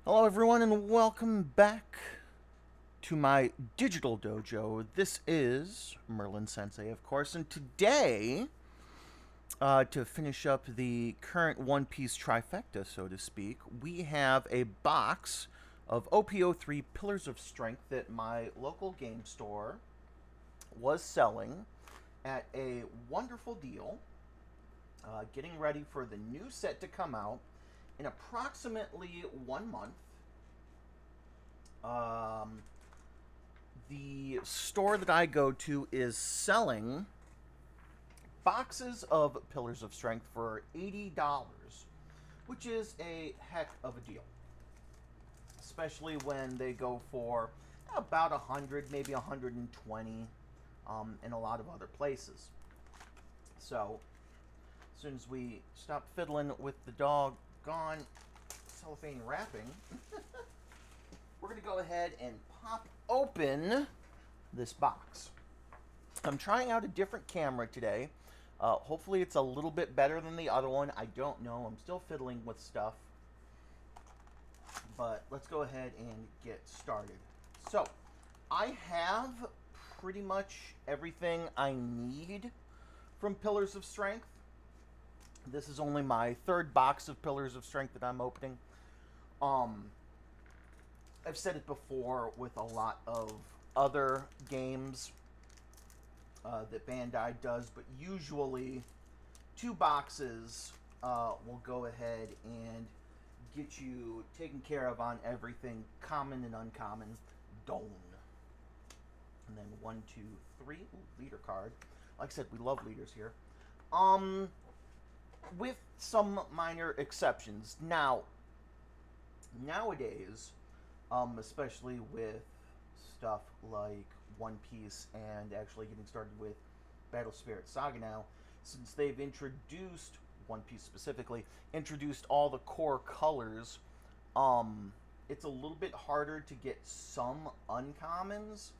Hello, everyone, and welcome back to my digital dojo. This is Merlin Sensei, of course, and today, to finish up the current One Piece trifecta, so to speak, we have a box of OP03 Pillars of Strength that my local game store was selling at a wonderful deal, getting ready for the new set to come out in approximately 1 month. Um, the store that I go to is selling boxes of Pillars of Strength for $80, which is a heck of a deal, especially when they go for about 100, maybe 120 in a lot of other places. So, as soon as we stop fiddling with the doggone cellophane wrapping, we're going to go ahead and pop open this box. I'm trying out a different camera today. Hopefully it's a little bit better than the other one. I don't know. I'm still fiddling with stuff. But let's go ahead and get started. So, I have pretty much everything I need from Pillars of Strength. This is only my third box of Pillars of Strength that I'm opening. I've said it before with a lot of other games that Bandai does, but usually 2 boxes will go ahead and get you taken care of on everything common and uncommon. Don. And then 1, 2, 3. Ooh, leader card. Like I said, we love leaders here. With some minor exceptions. Now, nowadays, especially with stuff like One Piece and actually getting started with Battle Spirit Saga now, since they've introduced, One Piece specifically, introduced all the core colors, it's a little bit harder to get some uncommons,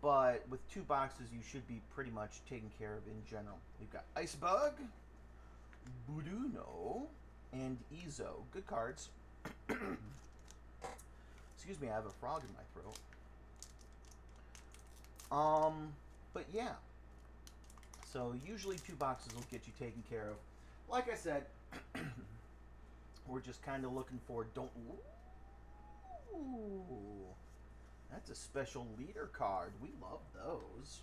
but with 2 boxes you should be pretty much taken care of in general. We've got Icebug, Buduno, and Izo. Good cards. Excuse me, I have a frog in my throat. But yeah. So usually 2 boxes will get you taken care of. Like I said, we're just kind of looking for Ooh, that's a special leader card. We love those.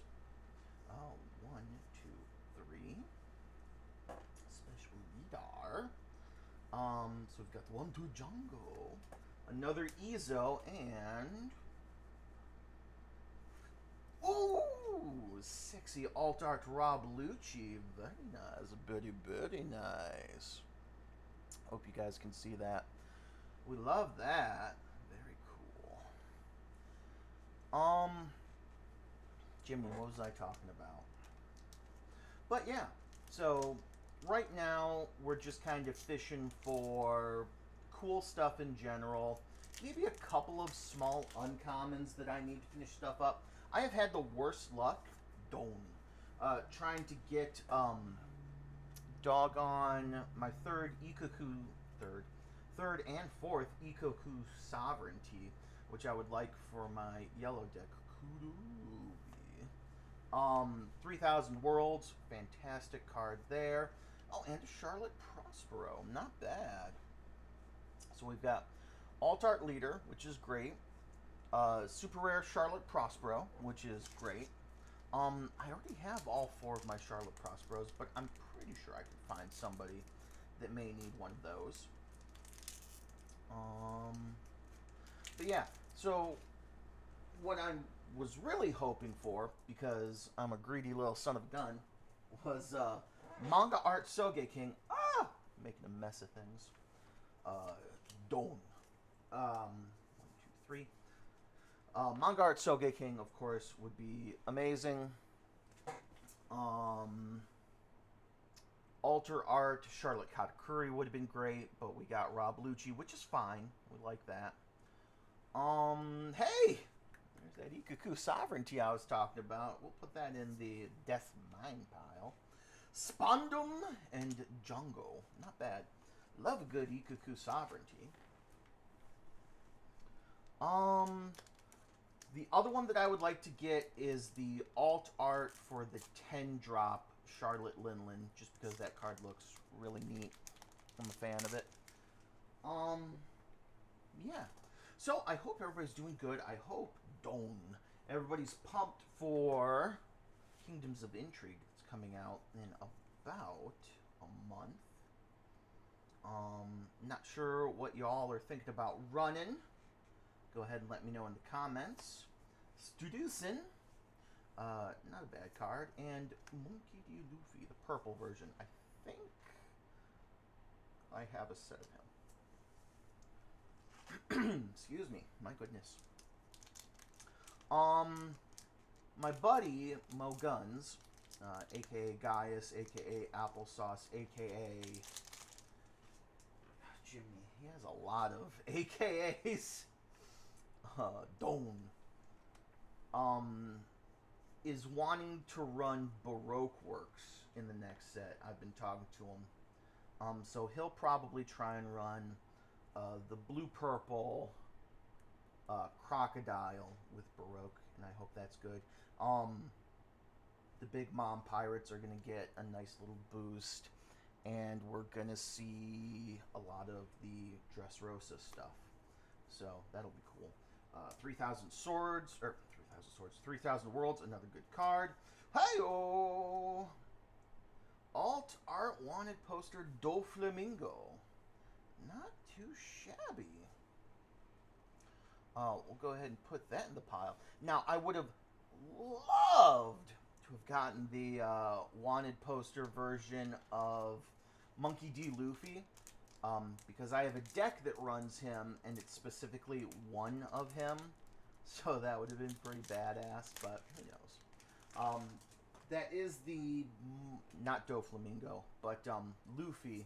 Oh, 1, 2, 3. Special leader. So we've got the 1, 2 Django, another Izo, and ooh, sexy alt art Rob Lucci. Very nice, very nice. Hope you guys can see that. We love that. Very cool. Jimmy, what was I talking about? But yeah, so right now we're just kind of fishing for cool stuff in general. Maybe a couple of small uncommons that I need to finish stuff up. I have had the worst luck, trying to get doggone my third and fourth Ikoku Sovereignty, which I would like for my yellow deck. 3,000 Worlds, fantastic card there. Oh, and Charlotte Prospero, not bad. So we've got Alt Art Leader, which is great. Super Rare Charlotte Prospero, which is great. I already have all 4 of my Charlotte Prosperos, but I'm pretty sure I can find somebody that may need one of those. But yeah, so what I was really hoping for, because I'm a greedy little son of a gun, was Manga Art Sogeking. Making a mess of things. Don. 1, 2, 3. Manga Art Sogeking, of course, would be amazing. Alter Art Charlotte Katakuri would have been great, but we got Rob Lucci, which is fine. We like that. Hey! There's that Ikoku Sovereignty I was talking about. We'll put that in the Death Mine pile. Spondum and Django. Not bad. Love a good Ikoku Sovereignty. The other one that I would like to get is the alt art for the 10-drop Charlotte Linlin, just because that card looks really neat. I'm a fan of it. Yeah. So I hope everybody's doing good. I hope everybody's pumped for Kingdoms of Intrigue. It's coming out in about a month. Not sure what y'all are thinking about running. Go ahead and let me know in the comments. Studusin, not a bad card, and Monkey D. Luffy, the purple version. I think I have a set of him. Excuse me, my goodness. My buddy Mo Guns, aka Gaius, aka Applesauce, aka Jimmy. He has a lot of AKAs. Don. Is wanting to run Baroque Works in the next set. I've been talking to him. So he'll probably try and run the blue-purple Crocodile with Baroque, and I hope that's good. The Big Mom Pirates are going to get a nice little boost, and we're going to see a lot of the Dressrosa stuff. So that'll be cool. 3,000 Swords, or 3,000 Swords, 3,000 Worlds, another good card. Hi-oh! Alt Art Wanted Poster Doflamingo. Not too shabby. We'll go ahead and put that in the pile. Now, I would have loved to have gotten the wanted poster version of Monkey D. Luffy, because I have a deck that runs him, and it's specifically one of him, so that would have been pretty badass, but who knows. That is the, not Doflamingo, but Luffy,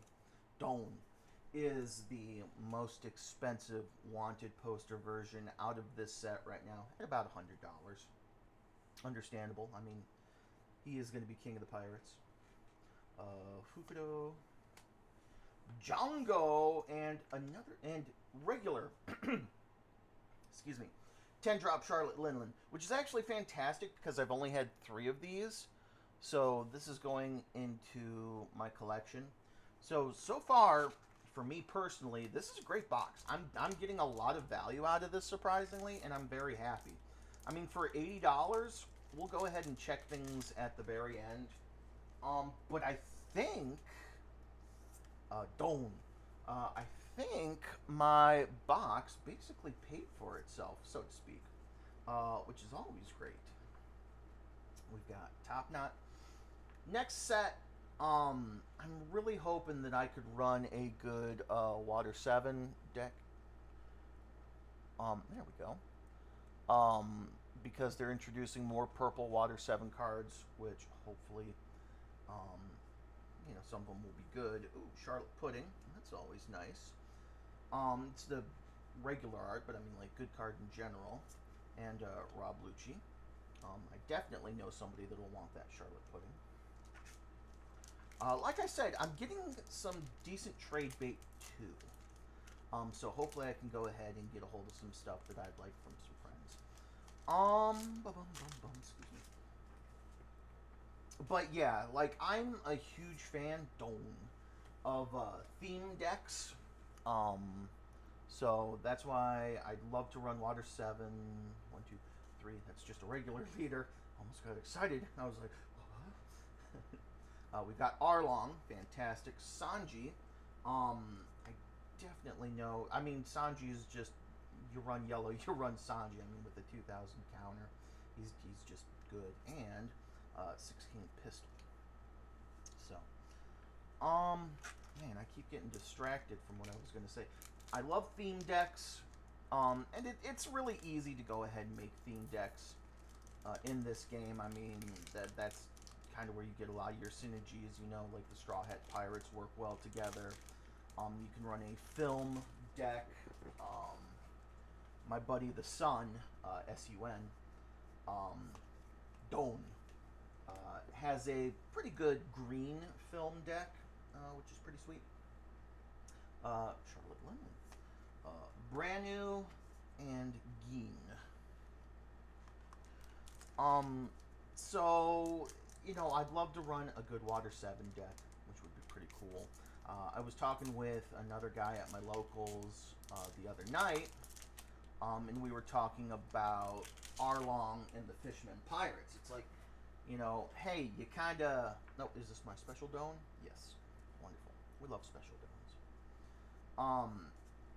Don, is the most expensive wanted poster version out of this set right now, at about $100. Understandable. I mean, he is going to be king of the pirates. Fukudo, Django, and regular, excuse me, 10-drop Charlotte Linlin, which is actually fantastic because I've only had 3 of these. So this is going into my collection. So far, for me personally, this is a great box. I'm getting a lot of value out of this, surprisingly, and I'm very happy. I mean, for $80, we'll go ahead and check things at the very end. But I think, I think my box basically paid for itself, so to speak, which is always great. We've got Top Knot. Next set, I'm really hoping that I could run a good Water 7 deck. There we go. Because they're introducing more purple Water 7 cards, which hopefully, some of them will be good. Ooh, Charlotte Pudding. That's always nice. It's the regular art, but I mean, like, good card in general. And Rob Lucci. I definitely know somebody that will want that Charlotte Pudding. Like I said, I'm getting some decent trade bait, too. So hopefully I can go ahead and get a hold of some stuff that I'd like from some friends. Excuse me. But yeah, like, I'm a huge fan, of theme decks. So that's why I'd love to run Water 7. 1, 2, 3. That's just a regular leader. Almost got excited. I was like, we've got Arlong, fantastic. Sanji, I definitely know. I mean, Sanji is just, you run yellow, you run Sanji. I mean, with the 2,000 counter, he's just good. And 16 pistol. So, man, I keep getting distracted from what I was going to say. I love theme decks, and it's really easy to go ahead and make theme decks in this game. I mean, that's kind of where you get a lot of your synergies, like the Straw Hat Pirates work well together. You can run a film deck. My buddy the Sun, S-U-N, Don, has a pretty good green film deck, which is pretty sweet. Charlotte Lemon. Brand new and Geen. So, I'd love to run a good Water 7 deck, which would be pretty cool. I was talking with another guy at my locals the other night, and we were talking about Arlong and the Fishmen Pirates. It's like, hey, you kind of... No, is this my special dome? Yes. Wonderful. We love special domes.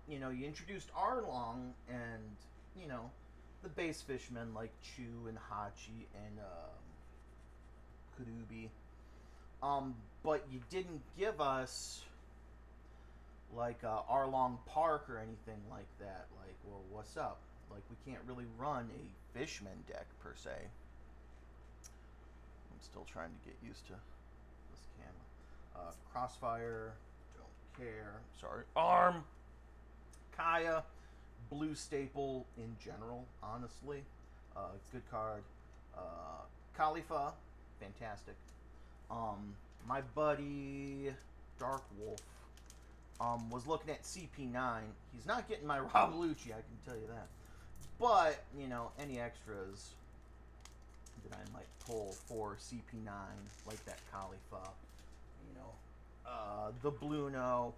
You introduced Arlong and, the base fishmen like Chu and Hachi and Kurubi. But you didn't give us like Arlong Park or anything like that. Like, well, what's up? Like, we can't really run a Fishman deck per se. I'm still trying to get used to this camera. Crossfire, don't care. Sorry. Arm, Kaya, blue staple in general, honestly. Good card. Khalifa, fantastic. My buddy Dark Wolf was looking at CP9. He's not getting my Rob Lucci, I can tell you that. But, any extras that I might pull for CP9, like that Khalifa, the Bluno,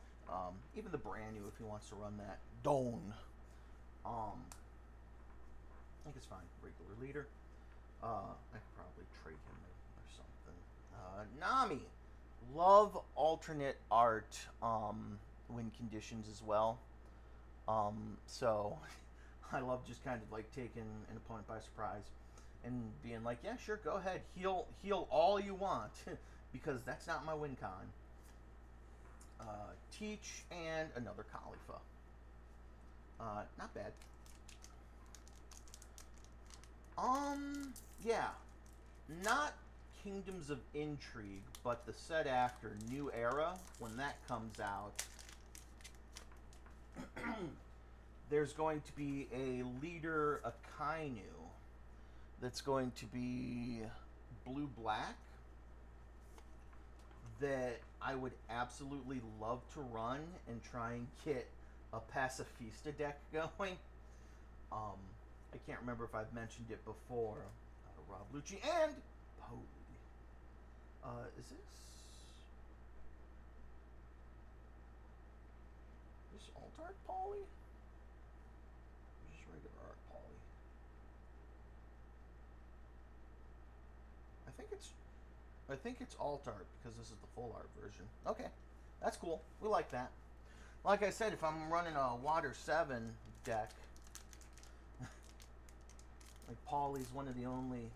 even the brand new if he wants to run that Don. I think it's fine. Regular leader. I could probably trade him or something. Nami. Love alternate art win conditions as well. So I love just kind of like taking an opponent by surprise and being like, yeah, sure, go ahead. Heal all you want because that's not my win con. Teach and another Khalifa. Not bad. Yeah. Not Kingdoms of Intrigue, but the set after, New Era, when that comes out, there's going to be a leader, Akainu, that's going to be blue-black, that I would absolutely love to run and try and get a Pacifista deck going. I can't remember if I've mentioned it before. Rob Lucci and Poe. Is this alt art Polly? Or just regular art Polly? I think it's alt art because this is the full art version. Okay, that's cool. We like that. Like I said, if I'm running a Water 7 deck, like Polly's one of the only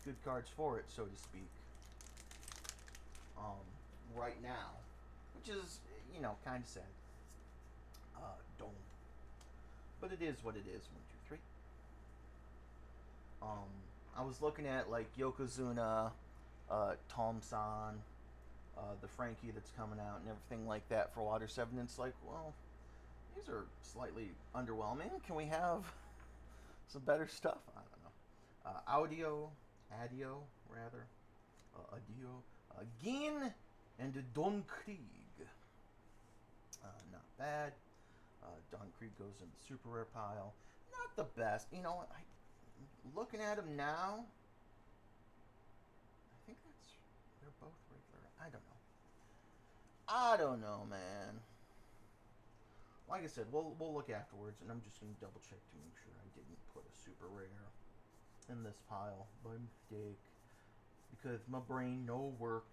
good cards for it, so to speak. Right now, which is, kind of sad. Don't. But it is what it is. 1, 2, 3. I was looking at like Yokozuna, Tom-san, the Frankie that's coming out, and everything like that for Water 7. And it's like, well, these are slightly underwhelming. Can we have some better stuff? I don't know. Adio, rather. Gin and Don Krieg. Not bad. Don Krieg goes in the super rare pile. Not the best. Looking at him now, I think they're both regular. I don't know, man. Like I said, we'll look afterwards, and I'm just going to double check to make sure I didn't put a super rare in this pile by mistake. Because my brain no work.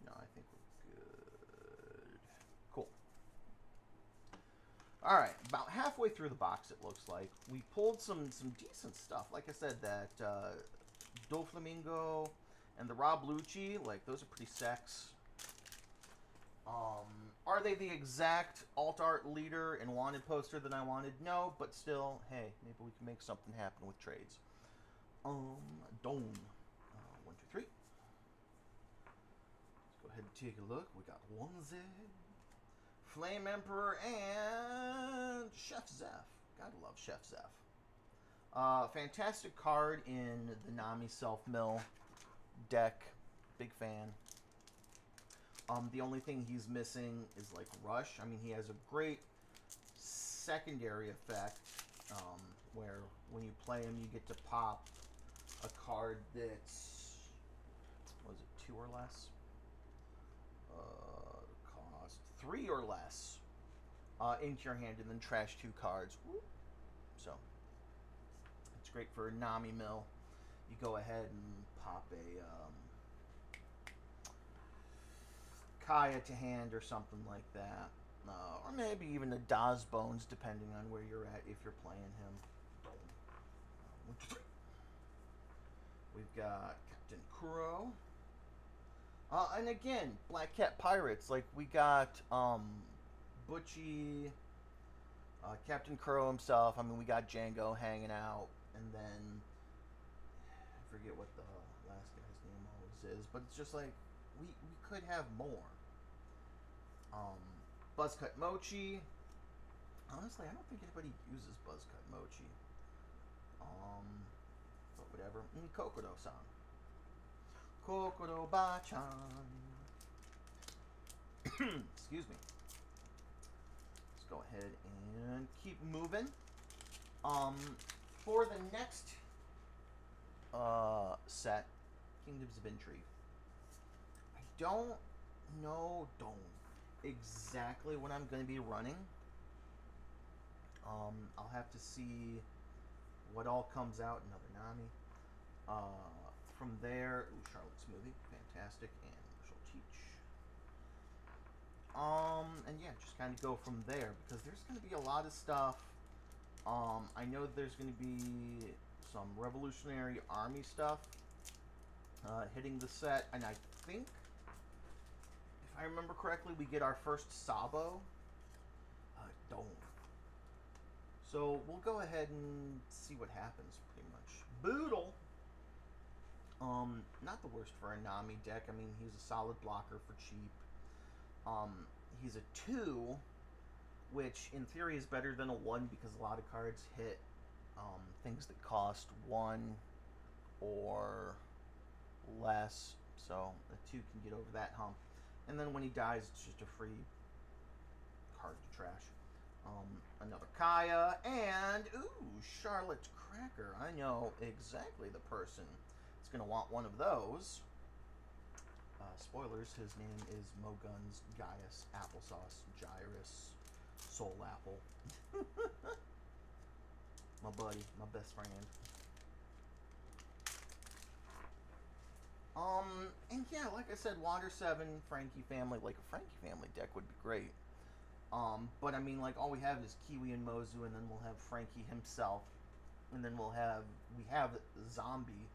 No, I think we're good. Cool. Alright, about halfway through the box it looks like. We pulled some decent stuff. Like I said, that Doflamingo and the Rob Lucci, like those are pretty sex. Are they the exact alt art leader and wanted poster that I wanted? No, but still, hey, maybe we can make something happen with trades. Dome. 1, 2, 3. Let's go ahead and take a look. We got Onesie, Flame Emperor, and Chef Zeph. Gotta love Chef Zeph. Fantastic card in the Nami Self-Mill deck. Big fan. The only thing he's missing is like Rush. I mean, he has a great secondary effect, where when you play him, you get to pop a card that's, was it 2 or less? Cost 3 or less into your hand, and then trash 2 cards. So it's great for Nami Mill. You go ahead and pop a Kaya to hand or something like that. Or maybe even a Daz Bones, depending on where you're at if you're playing him. We've got Captain Kuro. And again, Black Cat Pirates. Like, we got Butchie, Captain Kuro himself. I mean, we got Django hanging out. And then, I forget what the last guy's name always is. But it's just like, we could have more. Buzzcut Mochi. Honestly, I don't think anybody uses Buzzcut Mochi. But whatever. Kokoro-san. Kokoro Bachan. Excuse me. Let's go ahead and keep moving. For the next set, Kingdoms of Intrigue. I don't know exactly what I'm going to be running. I'll have to see what all comes out. Another Nami. From there, Charlotte Smoothie, fantastic, and she'll teach. And yeah, just kind of go from there, because there's going to be a lot of stuff. I know there's going to be some Revolutionary Army stuff hitting the set, and I think, if I remember correctly, we get our first Sabo. Don't. So we'll go ahead and see what happens, pretty much. Boodle! Not the worst for a Nami deck. I mean, he's a solid blocker for cheap. He's a 2, which in theory is better than a 1 because a lot of cards hit things that cost 1 or less. So a 2 can get over that hump. And then when he dies, it's just a free card to trash. Another Kaya, and Charlotte Cracker. I know exactly the person that's going to want one of those. Spoilers, his name is Mogun's Gaius Applesauce Gyrus Soul Apple. My buddy, my best friend. And yeah, like I said, Water 7, Frankie Family, like a Frankie Family deck would be great. But I mean, like, all we have is Kiwi and Mozu, and then we'll have Frankie himself, and then we have Zambi,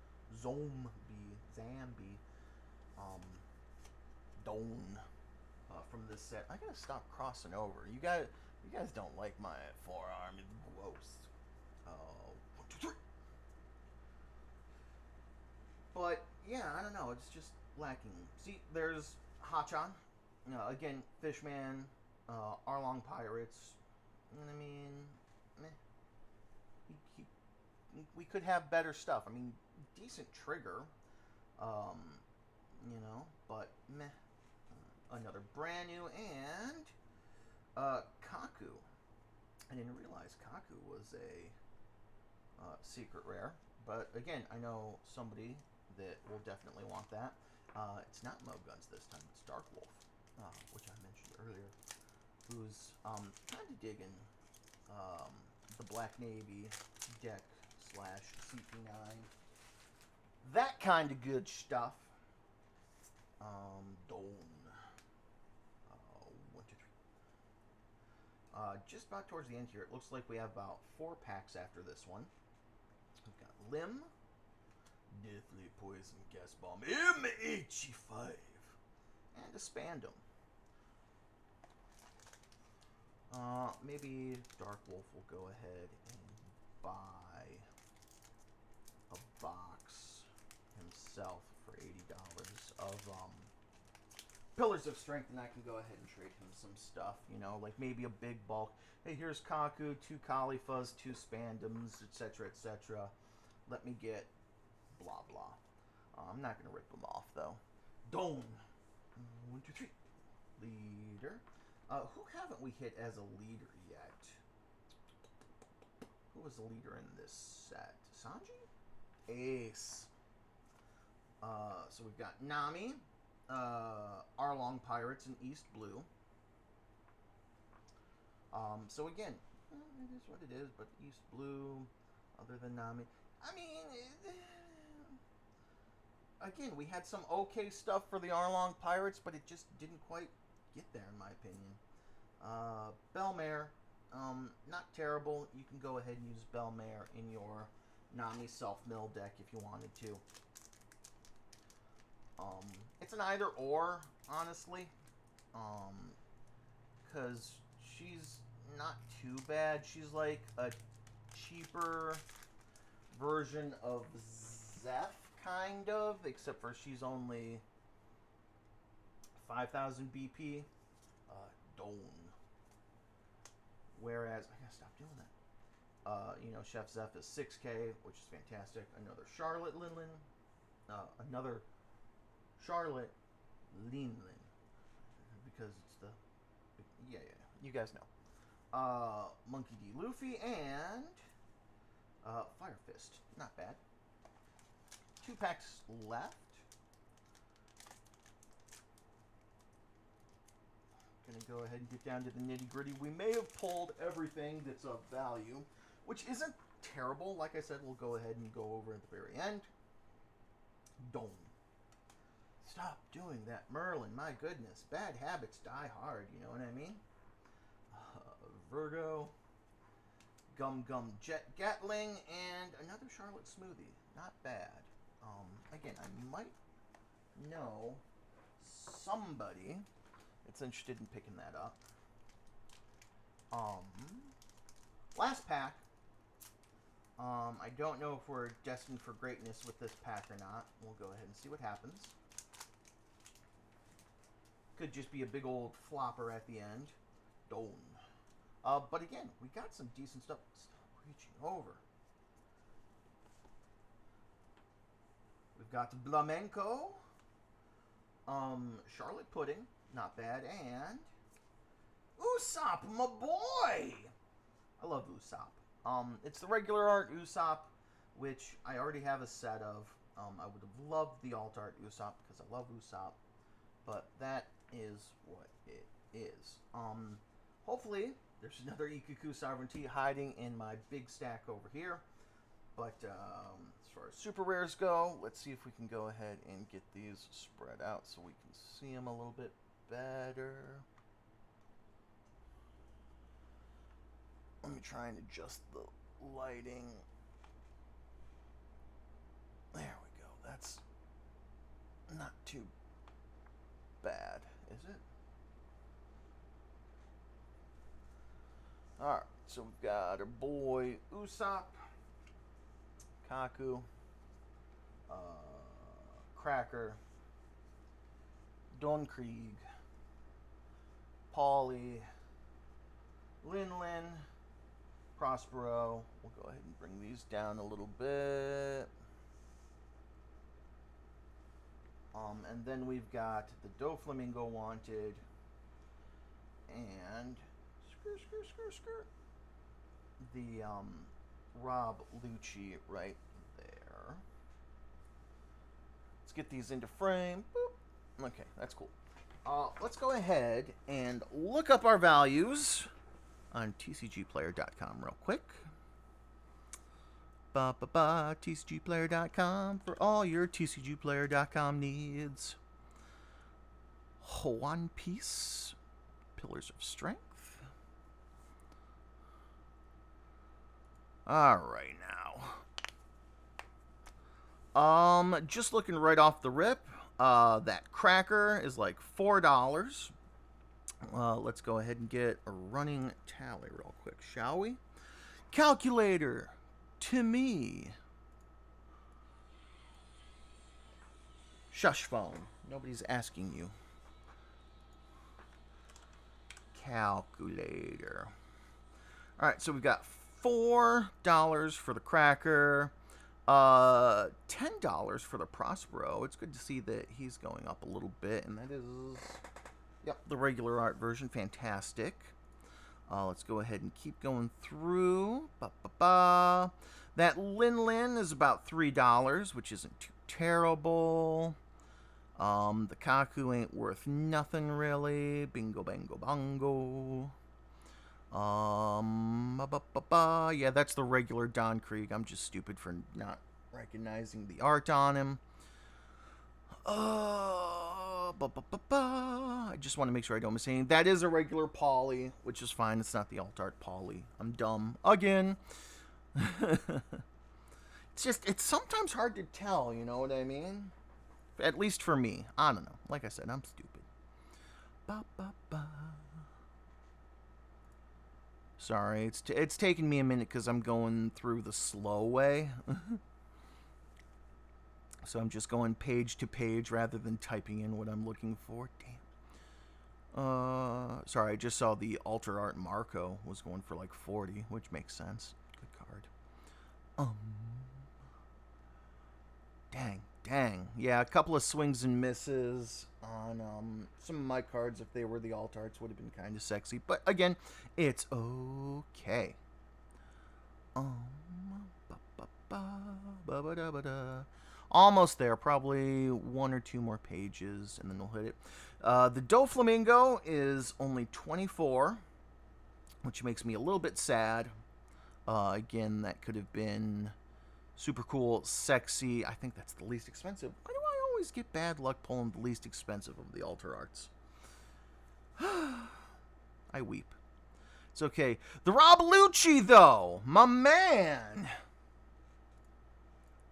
Don, from this set. I gotta stop crossing over. You guys don't like my forearm. It's gross. 1, 2, 3. But yeah, I don't know. It's just lacking. See, there's Hachan. Again, Fishman. Arlong Pirates. I mean, meh. We could have better stuff. I mean, decent trigger. But meh. Another brand new, and Kaku. I didn't realize Kaku was a secret rare. But again, I know somebody that will definitely want that. It's not Moguns this time. It's Dark Wolf, which I mentioned earlier. Who's kind of digging the Black Navy deck / CP9. That kind of good stuff. Dome. 1, 2, 3. Just about towards the end here, it looks like we have about 4 packs after this one. We've got Lim, Deathly Poison Gas Bomb, M85, and a Spandam. Maybe Dark Wolf will go ahead and buy a box himself for $80 of Pillars of Strength, and I can go ahead and trade him some stuff, like maybe a big bulk. Hey, here's Kaku, 2 Kalifas, 2 Spandams, etc., etc. Let me get blah blah. I'm not gonna rip them off though. Dome. 1, 2, 3. Leader. Who haven't we hit as a leader yet? Who was the leader in this set? Sanji? Ace. So we've got Nami, Arlong Pirates in East Blue. So again, it is what it is, but East Blue, other than Nami. I mean, again, we had some okay stuff for the Arlong Pirates, but it just didn't quite get there, in my opinion. Belmare, not terrible. You can go ahead and use Belmare in your Nami self-mill deck if you wanted to. It's an either or, honestly, because she's not too bad. She's like a cheaper version of Zeph, kind of, except for she's only 5,000 BP. Done. Whereas, I gotta stop doing that. You know, Chef Zeph is 6K, which is fantastic. Another Charlotte Linlin. Another Charlotte Linlin. Because it's the... Yeah, you guys know. Monkey D. Luffy and Fire Fist. Not bad. 2 packs left. Gonna go ahead and get down to the nitty-gritty. We may have pulled everything that's of value, which isn't terrible. Like I said, we'll go ahead and go over at the very end. Don't. Stop doing that, Merlin. My goodness. Bad habits die hard, you know what I mean? Virgo, Gum Gum Jet Gatling, and another Charlotte Smoothie. Not bad. Again, I might know somebody that's interested in picking that up. Last pack. I don't know if we're destined for greatness with this pack or not. We'll go ahead and see what happens. Could just be a big old flopper at the end. Don't. But again, we got some decent stuff. Stop reaching over. We've got Blamenco. Charlotte Pudding. Not bad. And Usopp, my boy! I love Usopp. It's the regular art Usopp, which I already have a set of. I would have loved the alt art Usopp because I love Usopp. But that is what it is. Hopefully, there's another Ikuku Sovereignty hiding in my big stack over here. But as far as super rares go, let's see if we can go ahead and get these spread out so we can see them a little bit better. Let me try and adjust the lighting. There we go. That's not too bad, is it? Alright, so we've got our boy Usopp, Kaku, Cracker, Don Krieg, Paulie, Linlin, Prospero. We'll go ahead and bring these down a little bit. And then we've got the Doflamingo Wanted and the Rob Lucci right there. Let's get these into frame. Boop. Okay, that's cool. Let's go ahead and look up our values on TCGplayer.com real quick. TCGplayer.com for all your TCGplayer.com needs. One Piece, Pillars of Strength. All right now. Just looking right off the rip, that Cracker is like $4. Let's go ahead and get a running tally real quick, shall we? Calculator, to me. Shush phone. Nobody's asking you. Calculator. All right, so we've got $4 for the Cracker, $10 for the Prospero. It's good to see that he's going up a little bit, and that is, yep, the regular art version. Fantastic. Let's go ahead and keep going through. Ba-ba-ba. That Lin is about $3, which isn't too terrible. The Kaku ain't worth nothing, really. Bingo, bango, bongo. Yeah, that's the regular Don Krieg. I'm just stupid for not recognizing the art on him. I just want to make sure I don't miss anything. That is a regular Polly, which is fine. It's not the alt art Polly. I'm dumb again. It's sometimes hard to tell, you know what I mean? At least for me. I don't know. Like I said, I'm stupid. Sorry, it's taking me a minute because I'm going through the slow way. So I'm just going page to page rather than typing in what I'm looking for. Damn. Sorry, I just saw the Alter Art Marco was going for like 40, which makes sense. Good card. Dang. Yeah, a couple of swings and misses on some of my cards. If they were the alt arts, would have been kind of sexy. But again, it's okay. Almost there. Probably 1 or 2 more pages, and then we'll hit it. The Doflamingo is only 24, which makes me a little bit sad. Again, that could have been super cool, sexy. I think that's the least expensive. Why do I always get bad luck pulling the least expensive of the alter arts? I weep. It's okay. The Robelucci, though, my man,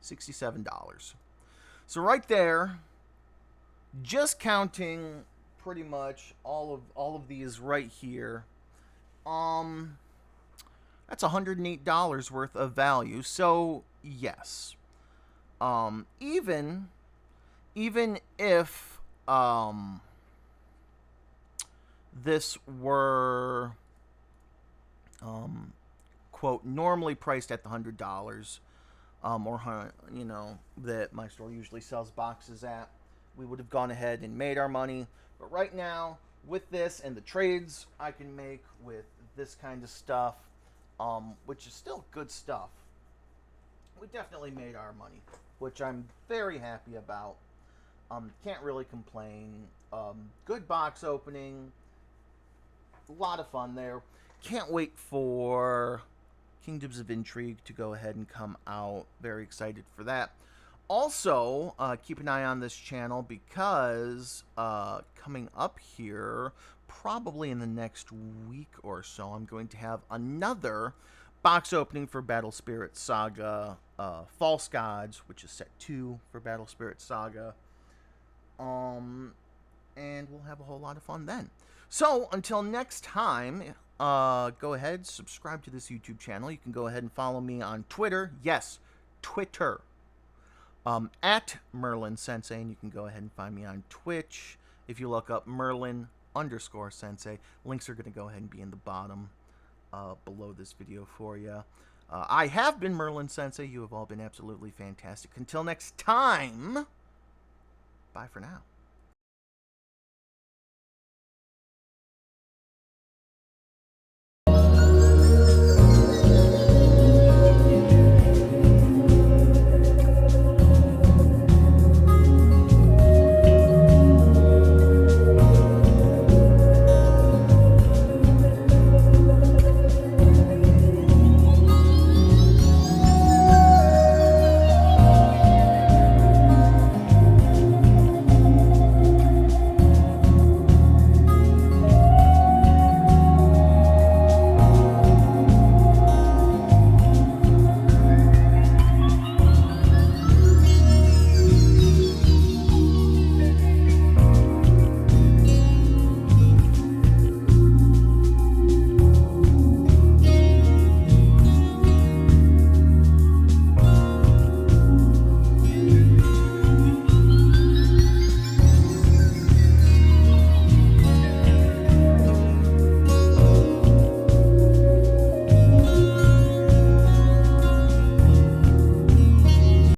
$67. So right there, just counting pretty much all of these right here. That's $108 worth of value. So yes, even if this were quote normally priced at the $100, or you know, that my store usually sells boxes at, we would have gone ahead and made our money. But right now, with this and the trades I can make with this kind of stuff, which is still good stuff, we definitely made our money, which I'm very happy about. Can't really complain. Good box opening. A lot of fun there. Can't wait for Kingdoms of Intrigue to go ahead and come out. Very excited for that. Also, keep an eye on this channel because coming up here, probably in the next week or so, I'm going to have another box opening for Battle Spirit Saga False Gods, which is set 2 for Battle Spirit Saga. And we'll have a whole lot of fun then. So, until next time, go ahead, subscribe to this YouTube channel. You can go ahead and follow me on Twitter. Yes, Twitter. At Merlin Sensei, and you can go ahead and find me on Twitch. If you look up Merlin_Sensei, links are going to go ahead and be in the bottom below this video for you. I have been Merlin Sensei. You have all been absolutely fantastic. Until next time, bye for now.